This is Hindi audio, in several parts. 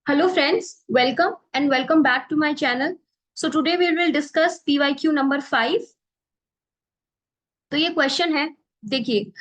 Hello friends, welcome and welcome back to my channel. So today we will discuss PYQ number 5. तो ये क्वेश्चन है, देखिए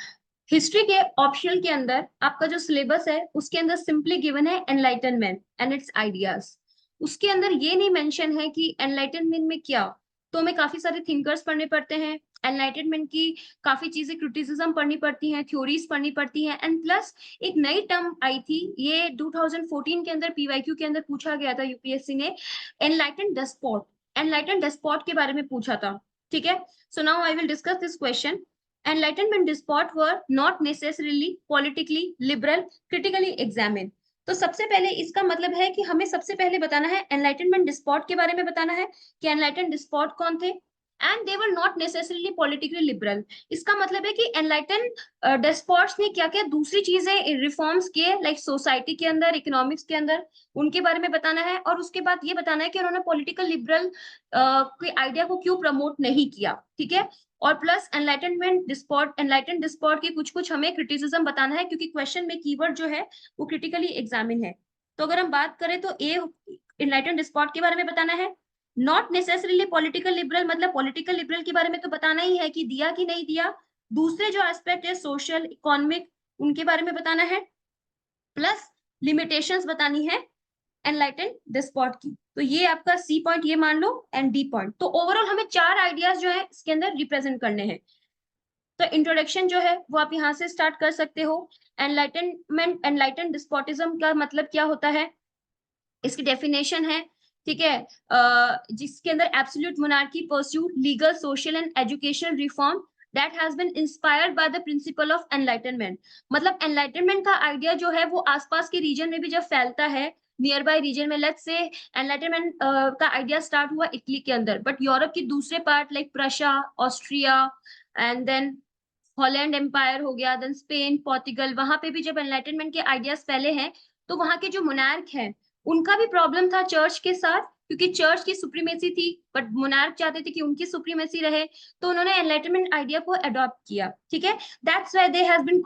हिस्ट्री के ऑप्शनल के अंदर आपका जो सिलेबस है उसके अंदर सिंपली गिवन है एनलाइटनमेंट एंड इट्स आइडियाज। उसके अंदर ये नहीं मेंशन है कि एनलाइटनमेंट में क्या, तो हमें काफी सारे थिंकर्स पढ़ने पड़ते हैं। एनलाइटनमेंट की काफी चीजें क्रिटिसिज्म पढ़नी पड़ती हैं, थ्योरीज पढ़नी पड़ती हैं एंड प्लस एक नई टर्म आई थी, ये 2014 के अंदर पीवाईक्यू के अंदर पूछा गया था यूपीएससी ने, एनलाइटन डेस्पोट। एनलाइटन डेस्पोट के बारे में पूछा था। ठीक है, so now I will discuss this question. Enlightenment despot were not necessarily politically liberal, critically examined। तो सबसे पहले इसका मतलब है कि हमें सबसे पहले बताना है एनलाइटनमेंट डिस्पॉट के बारे में बताना है कि एनलाइटन डिस्पॉट कौन थे and they were not necessarily politically liberal. इसका मतलब है कि एनलाइटन डिस्पॉट्स ने क्या क्या दूसरी चीजें रिफॉर्म्स किए, लाइक सोसाइटी के अंदर, इकोनॉमिक्स के अंदर, उनके बारे में बताना है। और उसके बाद ये बताना है कि उन्होंने पॉलिटिकल लिबरल के आइडिया को क्यों प्रमोट नहीं किया। ठीक है, और प्लस एनलाइटन डिस्पॉट की कुछ कुछ हमें क्रिटिसिज्म बताना है, क्योंकि क्वेश्चन में कीवर्ड जो है वो क्रिटिकली एग्जामिन है। तो अगर हम बात करें तो ए एनलाइटन डिस्पॉट के बारे में बताना है। नॉट नेसेसरीली पॉलिटिकल लिबरल, मतलब पॉलिटिकल लिबरल के बारे में तो बताना ही है कि दिया कि नहीं दिया। दूसरे जो एस्पेक्ट है सोशल इकोनॉमिक, उनके बारे में बताना है। प्लस लिमिटेशंस बतानी है एनलाइटन डिस्पॉट की। तो ये आपका सी पॉइंट ये मान लो एंड डी पॉइंट। तो ओवरऑल हमें चार आइडियाज जो है इसके अंदर रिप्रेजेंट करने हैं। तो इंट्रोडक्शन जो है वो आप यहाँ से स्टार्ट कर सकते हो। एनलाइटन डिस्पोटिज्म का मतलब क्या होता है, इसकी डेफिनेशन है। ठीक है, जिसके अंदर absolute monarchy pursued legal social and educational reform that has been inspired by the principle of enlightenment. मतलब एनलाइटनमेंट का आइडिया जो है वो आसपास के रीजन में भी जब फैलता है, नियर बाय रीजन में, लेट्स से एनलाइटनमेंट का आइडिया स्टार्ट हुआ इटली के अंदर, बट यूरोप की दूसरे part like Prussia, Austria and then Holland empire हो गया, देन स्पेन, पोर्टुगल, वहां पे भी जब एनलाइटनमेंट के आइडियाज फैले हैं तो वहां के जो मोनार्क हैं उनका भी प्रॉब्लम था चर्च के साथ, क्योंकि चर्च की सुप्रीमेसी थी बट मोनार्क चाहते थे कि उनकी सुप्रीमेसी रहे, तो उन्होंने एनलाइटनमेंट आइडिया को अडॉप्ट किया। ठीक है, that's why they have been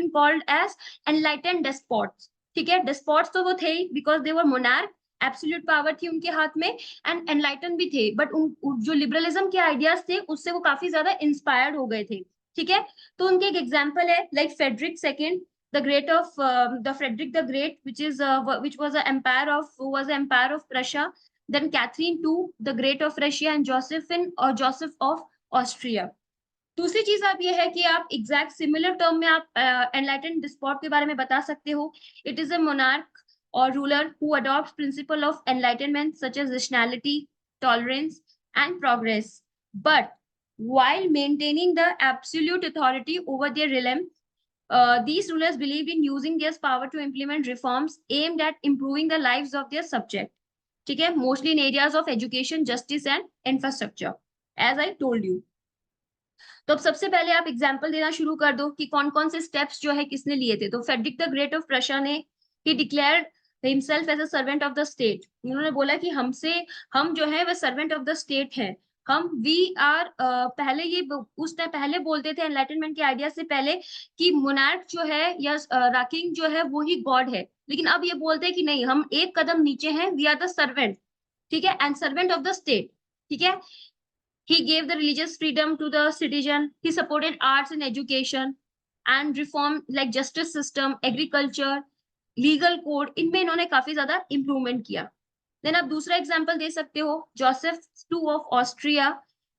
called as enlightened despots. ठीक है, डेस्पोट्स तो वो थे ही because they were monarch, absolute power थी उनके हाथ में, एंड एनलाइटन भी थे, बट जो लिबरलिज्म के आइडियाज थे उससे वो काफी ज्यादा इंस्पायर्ड हो गए थे। ठीक है, तो उनके एक एग्जाम्पल है like Frederick second the great of the Frederick the Great, which was an empire of Prussia. Then Catherine II, the Great of Russia, and Joseph of Austria. दूसरी चीज आप ये है कि आप एग्जैक्ट सिमिलर टर्म में आप एनलाइटन डिस्पॉट के बारे में बता सकते हो। इट इज अ मोनार्क और ruler who adopt principle of enlightenment such as rationality, tolerance and progress, but while maintaining the absolute authority over their realm. These rulers believed in using their power to implement reforms aimed at improving the lives of their subject. ठीक है, mostly in areas of education, justice and infrastructure, as I told you. तो अब सबसे पहले आप एग्जाम्पल देना शुरू कर दो कि कौन कौन से स्टेप्स जो है किसने लिए थे। तो Frederick the great of Prussia ने, he declared himself as a servant of the state. उन्होंने बोला कि हम जो है वह सर्वेंट ऑफ द स्टेट है। हम वी आर पहले ये उस टाइम पहले बोलते थे एनलाइटनमेंट के आइडिया से पहले कि मोनार्क जो है या राकिंग जो है वो ही गॉड है, लेकिन अब ये बोलते हैं कि नहीं, हम एक कदम नीचे हैं, वी आर द सर्वेंट। ठीक है, and servant of the state. ठीक है, he gave the religious freedom to the citizen. He supported arts and education and reformed like justice system, agriculture, legal code. इनमें इन्होंने काफी ज्यादा इम्प्रूवमेंट किया। देन आप दूसरा एग्जाम्पल दे सकते हो, Joseph two of Austria.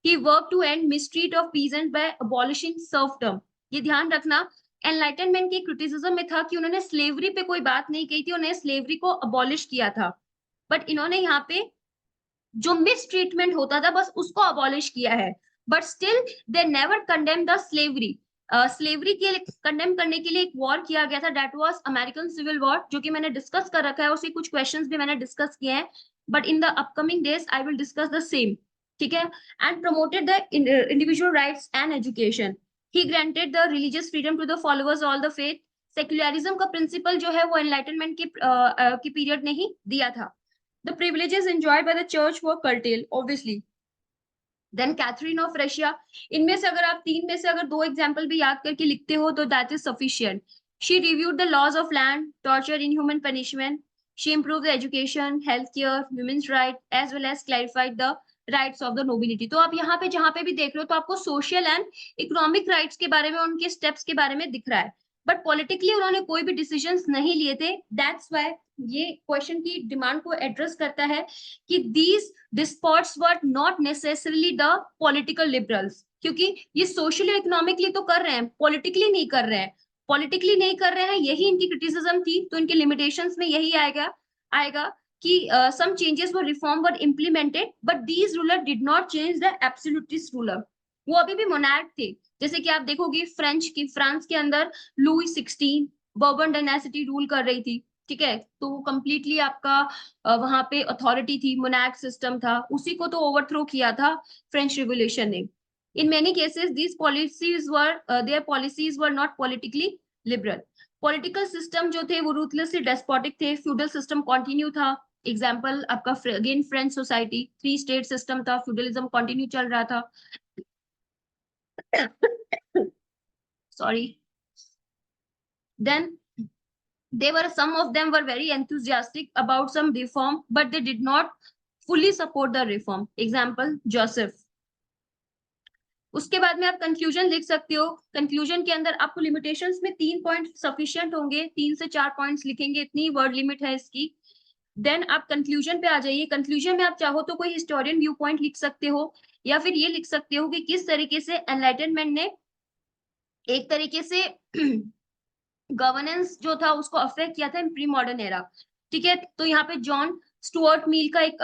He work to end mistreat of peasant by abolishing serfdom. ये ध्यान रखना, एनलाइटनमेंट के क्रिटिसिज्म में था कि उन्होंने स्लेवरी पे कोई बात नहीं कही थी, उन्होंने स्लेवरी को अबॉलिश किया था, बट इन्होंने यहाँ पे जो मिस ट्रीटमेंट होता था बस उसको अबॉलिश किया है, but still they never condemn the slavery. Slavery के कंडेम करने के लिए एक वॉर किया गया था, that was American civil war, जो कि मैंने डिस्कस कर रखा है, उसके कुछ क्वेश्चंस भी मैंने डिस्कस किए हैं, but in the upcoming days I will discuss the same. ठीक है, and promoted the individual rights and education. He granted the religious freedom to the followers all the faith. Secularism का प्रिंसिपल जो है वो एनलाइटनमेंट की पीरियड ने ही दिया था। The privileges enjoyed by the church were curtailed, obviously. Then Catherine of Russia. इनमें से अगर आप तीन में से अगर दो एग्जाम्पल भी याद करके लिखते हो तो that is sufficient. She reviewed the laws of land, torture, inhuman punishment. She improved the education, healthcare, women's right, as well as clarified the rights of the nobility. तो आप यहाँ पे जहां पे भी देख रहे हो तो आपको सोशल एंड इकोनॉमिक राइट्स के बारे में, उनके स्टेप्स के बारे में दिख रहा है, बट पॉलिटिकली उन्होंने कोई भी डिसीजंस नहीं लिए थे। दैट्स वाई ये क्वेश्चन की डिमांड को एड्रेस करता है कि these despots were not necessarily the political liberals, क्योंकि ये सोशली इकोनॉमिकली तो कर रहे हैं, पॉलिटिकली नहीं कर रहे हैं, पॉलिटिकली नहीं कर रहे हैं, यही इनकी क्रिटिसिज्म थी। तो इनके लिमिटेशंस में यही आएगा आएगा कि some changes were reform were implemented but these ruler did not change the absolutist ruler। वो अभी भी मोनार्क थे। जैसे कि आप देखोगे फ्रांस के अंदर लुई 16 बर्बन डायनेस्टी रूल कर रही थी, ठीक है, तो वो कंप्लीटली आपका वहां पे अथॉरिटी थी, मोनार्क सिस्टम था, उसी को तो ओवरथ्रो किया था फ्रेंच रिवोल्यूशन ने। In many cases these policies were their policies were not politically liberal. Political system जो थे वो रूथलेसली डेस्पोटिक थे, फ्यूडल सिस्टम कंटिन्यू था। एग्जाम्पल आपका again French society, 3 state system था, फ्यूडलिज्म कंटिन्यू चल रहा था। Sorry. Then they were, some of them were very enthusiastic about some reform but they did not fully support the reform। Example Joseph. उसके बाद में आप कंक्लूजन लिख सकते हो। कंक्लूजन के अंदर आपको लिमिटेशंस में 3 पॉइंट सफिशिएंट होंगे, 3 से 4 पॉइंट्स लिखेंगे, इतनी वर्ड लिमिट है इसकी। देन आप कंक्लूजन पे आ जाइए। कंक्लूजन में आप चाहो तो कोई हिस्टोरियन व्यू पॉइंट लिख सकते हो, या फिर ये लिख सकते हो कि किस तरीके से एनलाइटनमेंट ने एक तरीके से गवर्नेंस जो था उसको अफेक्ट किया था इन प्री मॉडर्न एरा, ठीक है। तो यहाँ पे जॉन स्टुअर्ट मिल का एक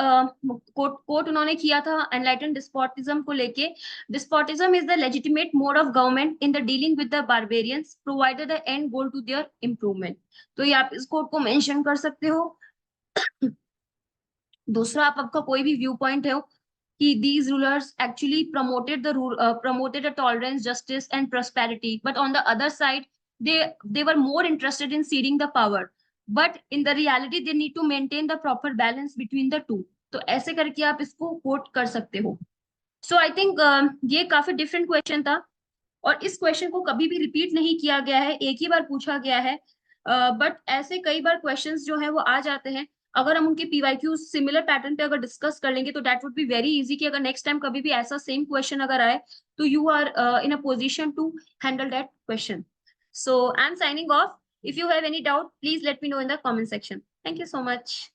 कोट उन्होंने किया था एनलाइटन डिस्पोटिज्म को लेके। Despotism is the legitimate mode of government in the dealing with the barbarians provided the end goal to their improvement. तो ये आप इस कोट को मेंशन कर सकते हो। दूसरा आपका कोई भी व्यू पॉइंट है कि these rulers actually promoted a tolerance, justice and prosperity, but on the other side they were more interested in ceding the power, but in the reality they need to maintain the proper balance between the two। तो ऐसे करके आप इसको कोट कर सकते हो। सो आई थिंक ये काफी डिफरेंट क्वेश्चन था, और इस क्वेश्चन को कभी भी रिपीट नहीं किया गया है, एक ही बार पूछा गया है, बट ऐसे कई बार क्वेश्चंस जो है वो आ जाते हैं। अगर हम उनके पीवाईक्यू सिमिलर पैटर्न पे अगर डिस्कस कर लेंगे तो that would be very easy, कि अगर नेक्स्ट टाइम कभी भी ऐसा सेम क्वेश्चन अगर आए तो you are in a position to handle that question. So I am signing off. If you have any doubt please let me know in the comment section. Thank you so much.